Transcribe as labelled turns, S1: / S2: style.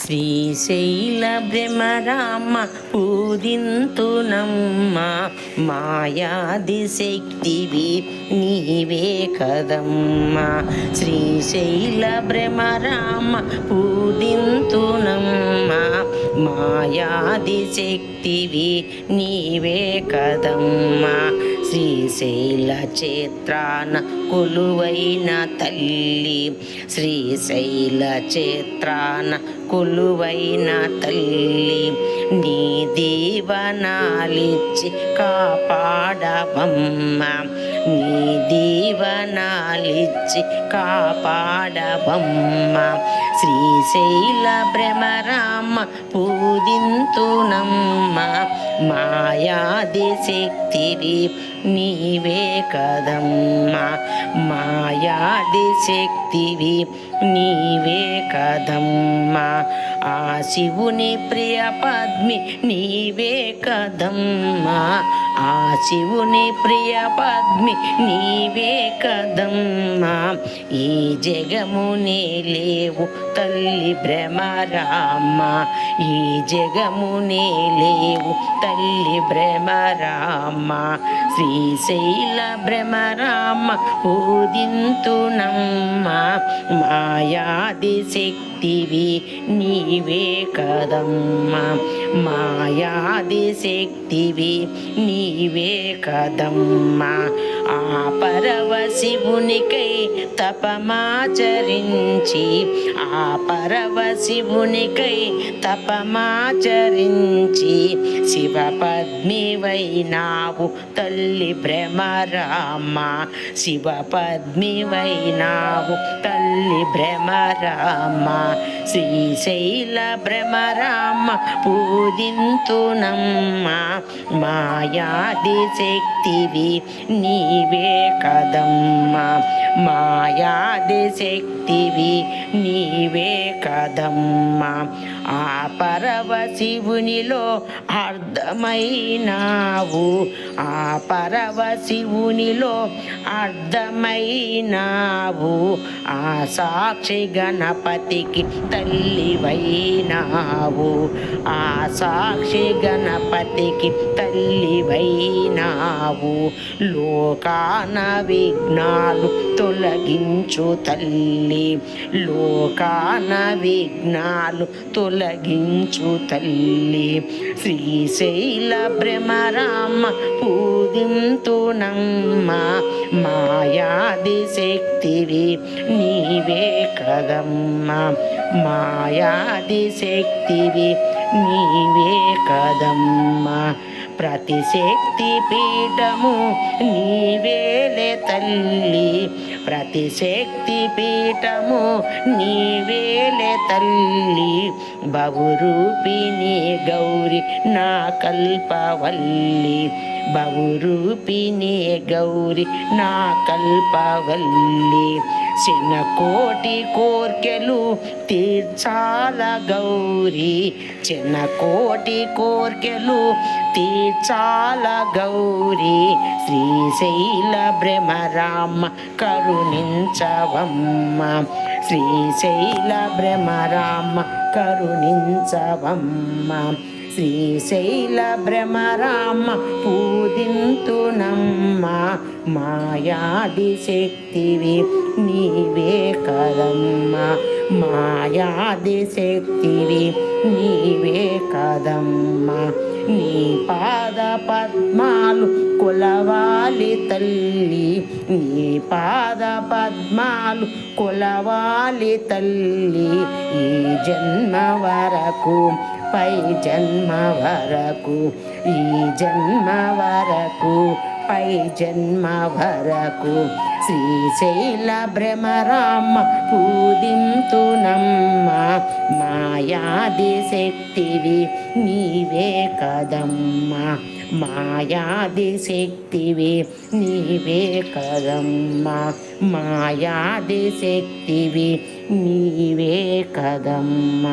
S1: శ్రీశైల భ్రమరామ పూజింతునమ్మ మాయాది శక్తివి నీవే కదమ్మ. శ్రీశైల భ్రమరామ పూజింతునమ్మ మాయాది శక్తివి నీవే కదమ్మ. శ్రీశైల క్షేత్రాన కొలువైన తల్లి, శ్రీశైల క్షేత్రాన కొలువైన తల్లి, నీ దీవనాలిచ్చి కాపాడవమ్మ, నీ దీవనాలిచ్చి కాపాడవమ్మ. శ్రీశైల భ్రమరామ పూజింతునమ్మ మాయాది శక్తివి నీవే కదమ్మ, మాయాది శక్తివి నీవే కదమ్మ. ఆ శివుని ప్రియ పద్మి నీవే కదమ్మ, ఆ శివుని ప్రియ పద్మి నీవే కదమ్మ. ఈ జగమునే లేవు తల్లి భ్రమరామ, ఈ జగమునే లేవు తల్లి భ్రమరామ. శ్రీశైల భ్రమరామ పూజింతునమ్మ మాయాది శక్తివి నీవే కదమ్మ, మాయాది శక్తివి నీవే కదమ్మ. ఆ పరవశివునికై తపమాచరించి, ఆ పరవశివునికై తపమాచరించి శివ పద్మివైనావు తల్లి భ్రమరామ, శివ పద్మివైనావు తల్లి భ్రమరామ. శ్రీశైల భ్రమరామ పూజింతునమ్మ మాయాది శక్తివి నీవే కదమ్మ, మాయాది శక్తివి నీవే కదమ్మ. ఆ పరవశివునిలో అర్ధమైనావు, ఆ పరవశివునిలో అర్ధమైనావు. ఆ సాక్షి గణపతికి తల్లివైనావు, ఆ సాక్షి గణపతికి తల్లివైనావు. లోకాన విఘ్నాలు తొలగించు తల్లి, లోకాన విఘ్నాలు తొలగించు తల్లి. శ్రీశైల భ్రమరామ పూజింతునమ్మ మాయాది శక్తివి నీవే కదమ్మ, మాయాది శక్తివి నీవే కదమ్మ. ప్రతి శక్తి పీఠము నీవేలే తల్లి, ప్రతి శక్తి పీఠము నీవేలే తల్లి. బహురూపిణి గౌరి నా కల్పవల్లి, బహురూపిణి గౌరి నా కల్పవల్లి. చిన్న కోటి కోర్కెలు తీర్చాల గౌరీ, చిన్న కోటి కోర్కెలు తీర్చాల గౌరీ. శ్రీశైల భ్రమరామ కరుణించవమ్మ, శ్రీశైల భ్రమరామ కరుణించవమ్మ. శ్రీశైల భ్రమరామ పూజింతునమ్మ మాయాది శక్తివి నీవే కదమ్మ, మాయాది శక్తివి నీవే కదమ్మ. నీ పాద పద్మాలు కొలవాలి తల్లి, నీ పాద పద్మాలు కొలవాలి తల్లి. ఈ జన్మ వరకు పై జన్మ వరకు, ఈ జన్మ వరకు పై జన్మ వరకు. శ్రీశైల భ్రమరామ పూజింతునమ్మ మాయాది శక్తివి నీవే కదమ్మ, మాయాది శక్తివి నీవే కదమ్మ, మాయాది శక్తివి నీవే కదమ్మ.